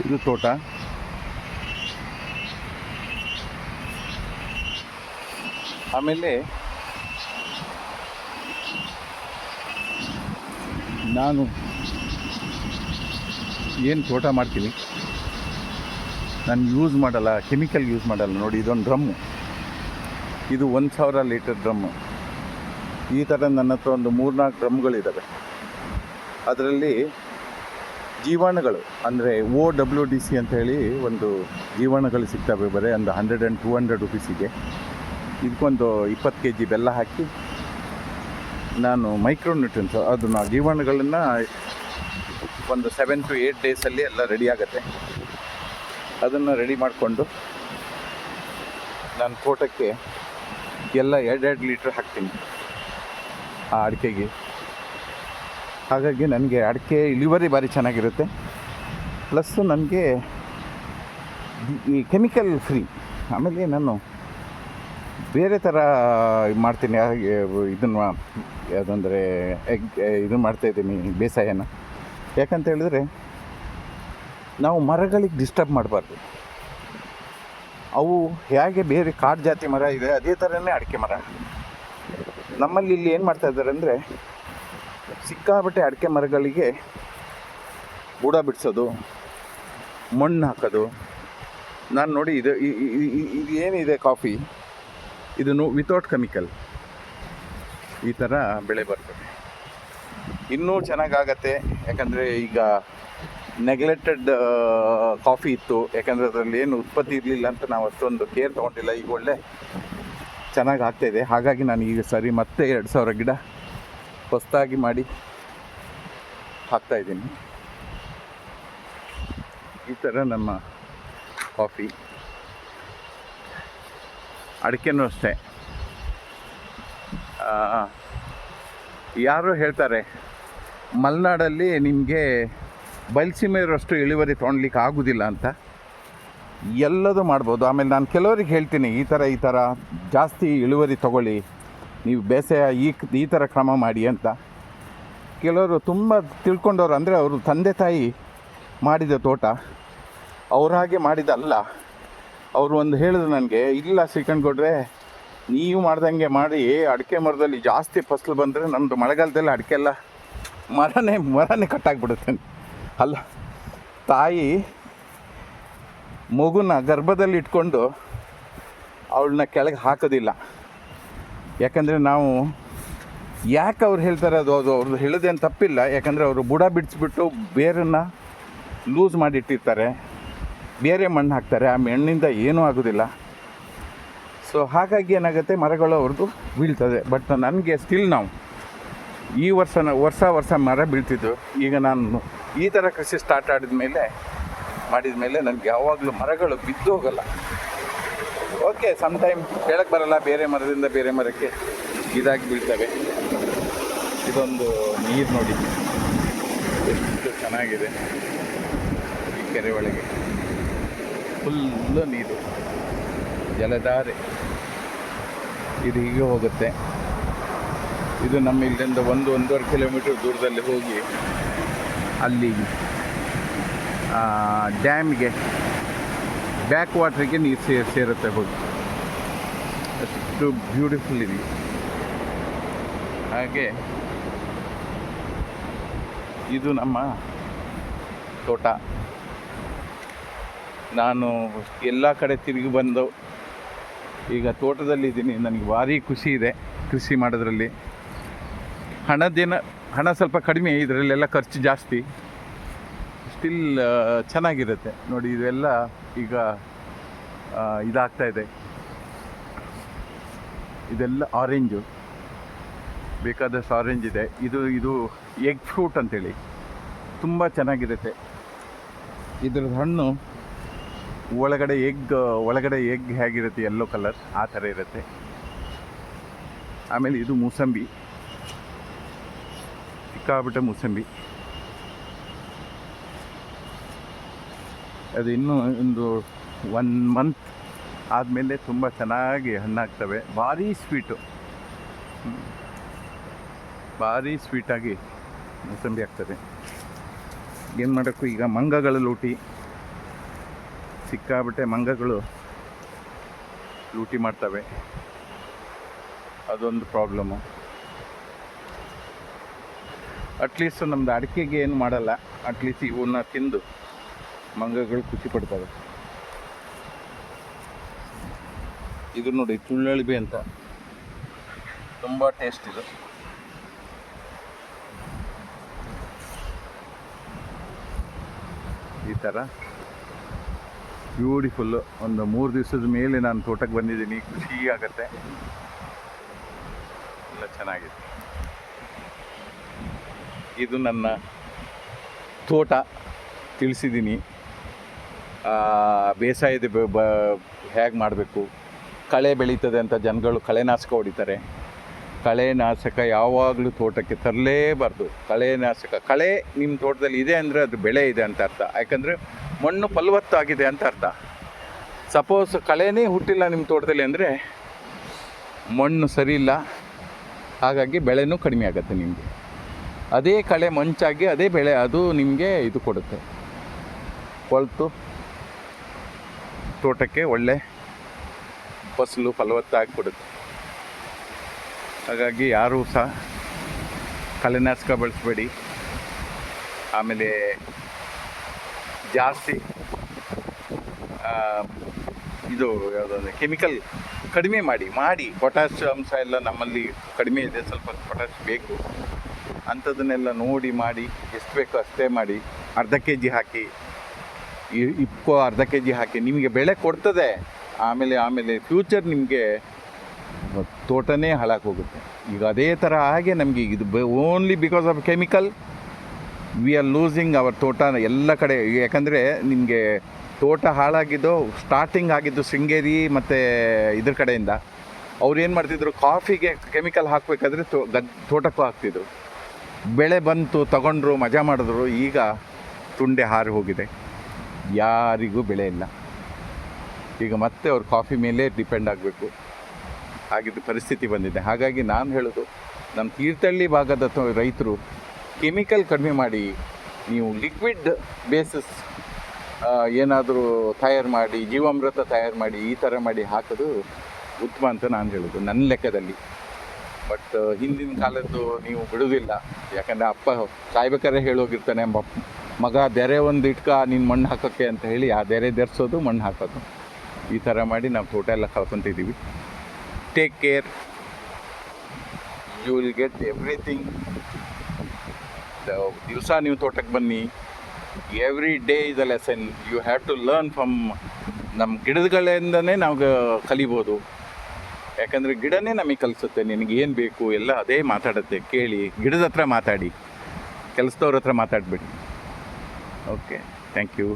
ಇದು ತೋಟ. ಆಮೇಲೆ ನಾನು ಏನು ತೋಟ ಮಾಡ್ತೀನಿ, ನಾನು ಯೂಸ್ ಮಾಡಲ್ಲ, ಕೆಮಿಕಲ್ ಯೂಸ್ ಮಾಡಲ್ಲ. ನೋಡಿ, ಇದೊಂದು ಡ್ರಮ್ಮು, ಇದು 1000 ಲೀಟರ್ ಡ್ರಮ್ಮು. ಈ ಥರ ನನ್ನ ಹತ್ರ ಒಂದು 3-4 ಡ್ರಮ್ಗಳಿದ್ದಾವೆ. ಅದರಲ್ಲಿ ಜೀವಾಣುಗಳು ಅಂದರೆ OWDC ಅಂತ ಹೇಳಿ ಒಂದು ಜೀವಾಣುಗಳು ಸಿಗ್ತವೆ, ಬರೀ ಒಂದು 100 and 200 ರುಪೀಸಿಗೆ. ಇದಕ್ಕೊಂದು 20 kg ಬೆಲ್ಲ ಹಾಕಿ ನಾನು ಮೈಕ್ರೋನ್ಯೂಟ್ರಿಯನ್ಸ್ ಅದನ್ನು ಜೀವಾಣುಗಳನ್ನು ಒಂದು 7 to 8 ಡೇಸಲ್ಲಿ ಎಲ್ಲ ರೆಡಿ ಆಗುತ್ತೆ. ಅದನ್ನು ರೆಡಿ ಮಾಡಿಕೊಂಡು ನಾನು ತೋಟಕ್ಕೆ ಎಲ್ಲ 2-2 ಲೀಟ್ರ್ ಹಾಕ್ತೀನಿ ಆ ಅಡಿಕೆಗೆ. ಹಾಗಾಗಿ ನನಗೆ ಅಡಿಕೆ ಇಳುವರಿ ಭಾರಿ ಚೆನ್ನಾಗಿರುತ್ತೆ. ಪ್ಲಸ್ ನನಗೆ ಈ ಕೆಮಿಕಲ್ ಫ್ರೀ. ಆಮೇಲೆ ನಾನು ಬೇರೆ ಥರ ಮಾಡ್ತೀನಿ, ಇದನ್ನು ಯಾವುದಂದರೆ ಇದನ್ನು ಮಾಡ್ತಾಯಿದ್ದೀನಿ, ಬೇಸಾಯನ. ಯಾಕಂತ ಹೇಳಿದ್ರೆ ನಾವು ಮರಗಳಿಗೆ ಡಿಸ್ಟರ್ಬ್ ಮಾಡಬಾರ್ದು. ಅವು ಹೇಗೆ ಬೇರೆ ಕಾಡು ಜಾತಿ ಮರ ಇದೆ, ಅದೇ ಥರನೇ ಅಡಿಕೆ ಮರ. ನಮ್ಮಲ್ಲಿ ಇಲ್ಲಿ ಏನು ಮಾಡ್ತಾಯಿದ್ದಾರೆ ಅಂದರೆ, ಸಿಕ್ಕಾಬಟ್ಟೆ ಅಡಿಕೆ ಮರಗಳಿಗೆ ಬುಡ ಬಿಡಿಸೋದು, ಮಣ್ಣು ಹಾಕೋದು. ನಾನು ನೋಡಿ, ಇದು ಏನಿದೆ ಕಾಫಿ, ಇದನ್ನು ವಿತೌಟ್ ಕೆಮಿಕಲ್ ಈ ಥರ ಬೆಳೆ ಬರ್ತದೆ. ಇನ್ನೂ ಚೆನ್ನಾಗಾಗತ್ತೆ. ಯಾಕಂದರೆ ಈಗ ನೆಗ್ಲೆಕ್ಟೆಡ್ ಕಾಫಿ ಇತ್ತು, ಯಾಕಂದರೆ ಅದರಲ್ಲಿ ಏನು ಉತ್ಪತ್ತಿ ಇರಲಿಲ್ಲ ಅಂತ ನಾವು ಅಷ್ಟೊಂದು ಕೇರ್ ತೊಗೊಂಡಿಲ್ಲ. ಈಗ ಒಳ್ಳೆ ಚೆನ್ನಾಗಿ ಆಗ್ತಾಯಿದೆ. ಹಾಗಾಗಿ ನಾನು ಈಗ ಸರಿ ಮತ್ತೆ 2000 ಗಿಡ ಹೊಸದಾಗಿ ಮಾಡಿ ಹಾಕ್ತಾಯಿದ್ದೀನಿ. ಈ ಥರ ನಮ್ಮ ಕಾಫಿ. ಅಡಿಕೆನೂ ಅಷ್ಟೇ. ಯಾರೋ ಹೇಳ್ತಾರೆ ಮಲೆನಾಡಲ್ಲಿ ನಿಮಗೆ ಬಯಲುಸೀಮೆ ಇರೋಷ್ಟು ಇಳುವರಿ ತೊಗೊಳ್ಲಿಕ್ಕೆ ಆಗೋದಿಲ್ಲ ಅಂತ. ಎಲ್ಲದೂ ಮಾಡ್ಬೋದು. ಆಮೇಲೆ ನಾನು ಕೆಲವರಿಗೆ ಹೇಳ್ತೀನಿ, ಈ ಥರ ಜಾಸ್ತಿ ಇಳುವರಿ ತೊಗೊಳ್ಳಿ, ನೀವು ಬೇಸಾಯ ಈ ಥರ ಕ್ರಮ ಮಾಡಿ ಅಂತ. ಕೆಲವರು ತುಂಬ ತಿಳ್ಕೊಂಡವ್ರು, ಅಂದರೆ ಅವರು ತಂದೆ ತಾಯಿ ಮಾಡಿದ ತೋಟ, ಅವ್ರ ಹಾಗೆ ಮಾಡಿದಲ್ಲ. ಅವರು ಒಂದು ಹೇಳಿದ್ರು ನನಗೆ, ಇಲ್ಲ ಶ್ರೀಕಂಠ ಗೌಡ್ರೆ, ನೀವು ಮಾಡ್ದಂಗೆ ಮಾಡಿ ಅಡಿಕೆ ಮರದಲ್ಲಿ ಜಾಸ್ತಿ ಫಸಲು ಬಂದರೆ ನಮ್ಮದು ಮಳೆಗಾಲದಲ್ಲಿ ಅಡಿಕೆ ಎಲ್ಲ ಮರನೇ ಕಟ್ಟಾಗ್ಬಿಡುತ್ತೆ. ಅಲ್ಲ, ತಾಯಿ ಮಗುನ ಗರ್ಭದಲ್ಲಿ ಇಟ್ಕೊಂಡು ಅವಳನ್ನ ಕೆಳಗೆ ಹಾಕೋದಿಲ್ಲ. ಯಾಕಂದರೆ ನಾವು ಯಾಕೆ ಅವ್ರು ಹೇಳ್ತಾರೆ, ಅದು ಅವ್ರದ್ದು ಹೇಳೋದೇನು ತಪ್ಪಿಲ್ಲ. ಯಾಕಂದರೆ ಅವರು ಬುಡ ಬಿಡಿಸ್ಬಿಟ್ಟು ಬೇರನ್ನು ಲೂಸ್ ಮಾಡಿಟ್ಟಿರ್ತಾರೆ, ಬೇರೆ ಮಣ್ಣು ಹಾಕ್ತಾರೆ. ಆ ಮಣ್ಣಿಂದ ಏನೂ ಆಗೋದಿಲ್ಲ. ಸೊ ಹಾಗಾಗಿ ಏನಾಗುತ್ತೆ, ಮರಗಳು ಅವ್ರದ್ದು ಬೀಳ್ತದೆ. ಬಟ್ ನನಗೆ ಸ್ಟಿಲ್ ನಾವು ಈ ವರ್ಷ ಮರ ಬೀಳ್ತಿದ್ದು. ಈಗ ನಾನು ಈ ಥರ ಕೃಷಿ ಸ್ಟಾರ್ಟ್ ಮಾಡಿದ ಮೇಲೆ ನನಗೆ ಯಾವಾಗಲೂ ಮರಗಳು ಬಿದ್ದು ಹೋಗಲ್ಲ. ಓಕೆ, ಸಮ್ಟೈಮ್ ಹೇಳಕ್ಕೆ ಬರಲ್ಲ, ಬೇರೆ ಮರದಿಂದ ಬೇರೆ ಮರಕ್ಕೆ ಇದಾಗಿ ಬೀಳ್ತವೆ. ಇದೊಂದು ನೀರು ನೋಡಿ ಎಷ್ಟು ಚೆನ್ನಾಗಿದೆ. ಈ ಕೆರೆ ಒಳಗೆ ಫುಲ್ಲು ನೀರು, ಜಲಧಾರೆ. ಇದು ಹೀಗೆ ಹೋಗುತ್ತೆ. ಇದು ನಮ್ಮ ಇಲ್ಲಿಂದ 1-1.5 ಕಿಲೋಮೀಟರ್ ದೂರದಲ್ಲಿ ಹೋಗಿ ಅಲ್ಲಿ ಡ್ಯಾಮ್ಗೆ, ಬ್ಯಾಕ್ ವಾಟ್ರಿಗೆ ನೀರು ಸೇರುತ್ತೆ ಹೋಗಿ. ಅಷ್ಟು ಬ್ಯೂಟಿಫುಲ್ ಇದೆ. ಹಾಗೆ ಇದು ನಮ್ಮ ತೋಟ. ನಾನು ಎಲ್ಲ ಕಡೆ ತಿರುಗಿ ಬಂದು ಈಗ ತೋಟದಲ್ಲಿದ್ದೀನಿ. ನನಗೆ ಭಾರಿ ಖುಷಿ ಇದೆ ಕೃಷಿ ಮಾಡೋದ್ರಲ್ಲಿ. ಹಣ ಸ್ವಲ್ಪ ಕಡಿಮೆ, ಇದರಲ್ಲೆಲ್ಲ ಖರ್ಚು ಜಾಸ್ತಿ. ಸ್ಟಿಲ್ ಚೆನ್ನಾಗಿರುತ್ತೆ ನೋಡಿ. ಇದೆಲ್ಲ ಈಗ ಇದಾಗ್ತಾಯಿದೆ. ಇದೆಲ್ಲ ಆರೆಂಜು, ಬೇಕಾದಷ್ಟು ಆರೆಂಜ್ ಇದೆ. ಇದು ಎಗ್ ಫ್ರೂಟ್ ಅಂತೇಳಿ ತುಂಬ ಚೆನ್ನಾಗಿರುತ್ತೆ. ಇದ್ರದ್ದು ಹಣ್ಣು ಒಳಗಡೆ ಎಗ್ ಹೇಗಿರುತ್ತೆ, ಯೆಲ್ಲೋ ಕಲರ್, ಆ ಥರ ಇರುತ್ತೆ. ಆಮೇಲೆ ಇದು ಮೂಸಂಬಿ, ಸಿಕ್ಕಾಬಿಟ್ಟೆ ಮೂಸಂಬಿ. ಅದು ಇನ್ನೂ ಒಂದು 1 ಮಂತ್ ಆದಮೇಲೆ ತುಂಬ ಚೆನ್ನಾಗಿ ಹಣ್ಣಾಗ್ತವೆ. ಭಾರಿ ಸ್ವೀಟಾಗಿ ಮೂಸಂಬಿ ಆಗ್ತದೆ. ಏನು ಮಾಡೋಕ್ಕೂ ಈಗ ಮಂಗಗಳ ಲೂಟಿ, ಸಿಕ್ಕಾಬಿಟ್ಟೆ ಮಂಗಗಳು ಲೂಟಿ ಮಾಡ್ತವೆ, ಅದೊಂದು ಪ್ರಾಬ್ಲಮ್ಮು. ಅಟ್ಲೀಸ್ಟ್ ನಮ್ಮದು ಅಡಿಕೆಗೆ ಏನು ಮಾಡಲ್ಲ, ಅಟ್ಲೀಸ್ಟ್ ಇವನ್ನ ತಿಂದು ಮಂಗಗಳು ಖುಷಿ ಪಡ್ತವೆ. ಇದು ನೋಡಿ ತುಳ್ಳಳಿಬೆ ಅಂತ, ತುಂಬ ಟೇಸ್ಟ್ ಇದು. ಈ ಥರ ಬ್ಯೂಟಿಫುಲ್ಲು. ಒಂದು 3 ದಿವಸದ ಮೇಲೆ ನಾನು ತೋಟಕ್ಕೆ ಬಂದಿದ್ದೀನಿ, ಖುಷಿ ಆಗತ್ತೆ, ಎಲ್ಲ ಚೆನ್ನಾಗಿದೆ. ಇದು ನನ್ನ ತೋಟ ತಿಳಿಸಿದ್ದೀನಿ. ಬೇಸಾಯದ ಹೇಗೆ ಮಾಡಬೇಕು, ಕಳೆ ಬೆಳೀತದೆ ಅಂತ ಜನಗಳು ಕಳೆನಾಶಕ ಹೊಡಿತಾರೆ. ಕಳೆನಾಶಕ ಯಾವಾಗಲೂ ತೋಟಕ್ಕೆ ತರಲೇಬಾರ್ದು. ಕಳೆ ನಿಮ್ಮ ತೋಟದಲ್ಲಿ ಇದೆ ಅಂದರೆ ಅದು ಬೆಳೆ ಇದೆ ಅಂತ ಅರ್ಥ. ಯಾಕಂದರೆ ಮಣ್ಣು ಫಲವತ್ತಾಗಿದೆ ಅಂತ ಅರ್ಥ. ಸಪೋಸ್ ಕಳೆನೇ ಹುಟ್ಟಿಲ್ಲ ನಿಮ್ಮ ತೋಟದಲ್ಲಿ ಅಂದರೆ ಮಣ್ಣು ಸರಿ ಇಲ್ಲ, ಹಾಗಾಗಿ ಬೆಳೆನೂ ಕಡಿಮೆ ಆಗುತ್ತೆ ನಿಮಗೆ. ಅದೇ ಕಳೆ ಮಂಚಾಗಿ ಅದೇ ಬೆಳೆ ಅದು ನಿಮಗೆ ಇದು ಕೊಡುತ್ತೆ, ಕೊಳೆತು ತೋಟಕ್ಕೆ ಒಳ್ಳೆ ಫಸಲು ಫಲವತ್ತಾಗಿ ಕೊಡುತ್ತೆ. ಹಾಗಾಗಿ ಯಾರೂ ಸಹ ಕಳೆನಾಶಕ ಬಳಸಬೇಡಿ. ಆಮೇಲೆ ಜಾಸ್ತಿ ಇದು ಯಾವುದಂದರೆ ಕೆಮಿಕಲ್ ಕಡಿಮೆ ಮಾಡಿ ಪೊಟ್ಯಾಶ್ ಅಂಶ ಎಲ್ಲ ನಮ್ಮಲ್ಲಿ ಕಡಿಮೆ ಇದೆ, ಸ್ವಲ್ಪ ಪೊಟ್ಯಾಶ್ ಬೇಕು. ಅಂಥದ್ದನ್ನೆಲ್ಲ ನೋಡಿ ಮಾಡಿ, ಎಷ್ಟು ಬೇಕೋ ಅಷ್ಟೇ ಮಾಡಿ. ಅರ್ಧ kg ಹಾಕಿ, ಇಪ್ಕೋ ಅರ್ಧ kg ಹಾಕಿ, ನಿಮಗೆ ಬೆಳೆ ಕೊಡ್ತದೆ. ಆಮೇಲೆ ಫ್ಯೂಚರ್ ನಿಮಗೆ ತೋಟನೇ ಹಾಳಾಗಿ ಹೋಗುತ್ತೆ. ಈಗ ಅದೇ ಥರ ಹಾಗೆ ನಮಗೆ ಇದು only because of chemical we are losing our ತೋಟ ಎಲ್ಲ ಕಡೆ. ಯಾಕಂದರೆ ನಿಮಗೆ ತೋಟ ಹಾಳಾಗಿದ್ದು ಸ್ಟಾರ್ಟಿಂಗ್ ಆಗಿದ್ದು ಶೃಂಗೇರಿ ಮತ್ತು ಇದ್ರ ಕಡೆಯಿಂದ. ಅವ್ರು ಏನು ಮಾಡ್ತಿದ್ರು, ಕಾಫಿಗೆ ಕೆಮಿಕಲ್ ಹಾಕಬೇಕಾದ್ರೆ ತೋಟಕ್ಕೂ ಹಾಕ್ತಿದ್ರು. ಬೆಳೆ ಬಂತು, ತಗೊಂಡ್ರು, ಮಜಾ ಮಾಡಿದ್ರು. ಈಗ ತುಂಡೆ ಹಾರಿ ಹೋಗಿದೆ, ಯಾರಿಗೂ ಬೆಳೆ ಇಲ್ಲ. ಈಗ ಮತ್ತೆ ಅವ್ರು ಕಾಫಿ ಮೇಲೆ ಡಿಪೆಂಡ್ ಆಗಬೇಕು, ಆಗಿದ್ದು ಪರಿಸ್ಥಿತಿ ಬಂದಿದೆ. ಹಾಗಾಗಿ ನಾನು ಹೇಳೋದು, ನಮ್ಮ ತೀರ್ಥಹಳ್ಳಿ ಭಾಗದ ರೈತರು ಕೆಮಿಕಲ್ ಕಡಿಮೆ ಮಾಡಿ, ನೀವು ಲಿಕ್ವಿಡ್ ಬೇಸಿಸ್ ಏನಾದರೂ ತಯಾರು ಮಾಡಿ, ಜೀವಾಮೃತ ತಯಾರು ಮಾಡಿ, ಈ ಥರ ಮಾಡಿ ಹಾಕೋದು ಉತ್ತಮ ಅಂತ ನಾನು ಹೇಳೋದು ನನ್ನ ಲೆಕ್ಕದಲ್ಲಿ. ಬಟ್ ಹಿಂದಿನ ಕಾಲದ್ದು ನೀವು ಬಿಡೋದಿಲ್ಲ. ಯಾಕಂದರೆ ಅಪ್ಪ ಕಾಯ್ಬೇಕಾದ್ರೆ ಹೇಳೋಗಿರ್ತಾನೆ, ಮಗ ದೆರೆ ಒಂದು ಇಟ್ಕ ನೀನು ಮಣ್ಣು ಹಾಕೋಕ್ಕೆ ಅಂತ ಹೇಳಿ, ಆ ದೆರೆ ಧರಿಸೋದು, ಮಣ್ಣು ಹಾಕೋದು, ಈ ಥರ ಮಾಡಿ ನಾವು ತೋಟ ಎಲ್ಲ ಕಳ್ಕೊತಿದ್ದೀವಿ. Take care, you will get everything. ದಿವಸ ನೀವು ತೋಟಕ್ಕೆ ಬನ್ನಿ, every day is a lesson. You have to learn from ನಮ್ಮ ಗಿಡಗಳಿಂದನೇ ನಾವು ಕಲಿಬೋದು. ಯಾಕಂದರೆ ಗಿಡನೇ ನಮಗೆ ಕಲಿಸುತ್ತೆ, ನಿನಗೆ ಏನು ಬೇಕು ಎಲ್ಲ ಅದೇ ಮಾತಾಡುತ್ತೆ. ಕೇಳಿ, ಗಿಡದ ಹತ್ರ ಮಾತಾಡಿ, ಕೆಲಸದವ್ರ ಹತ್ರ ಮಾತಾಡಬೇಡಿ. Okay, thank you.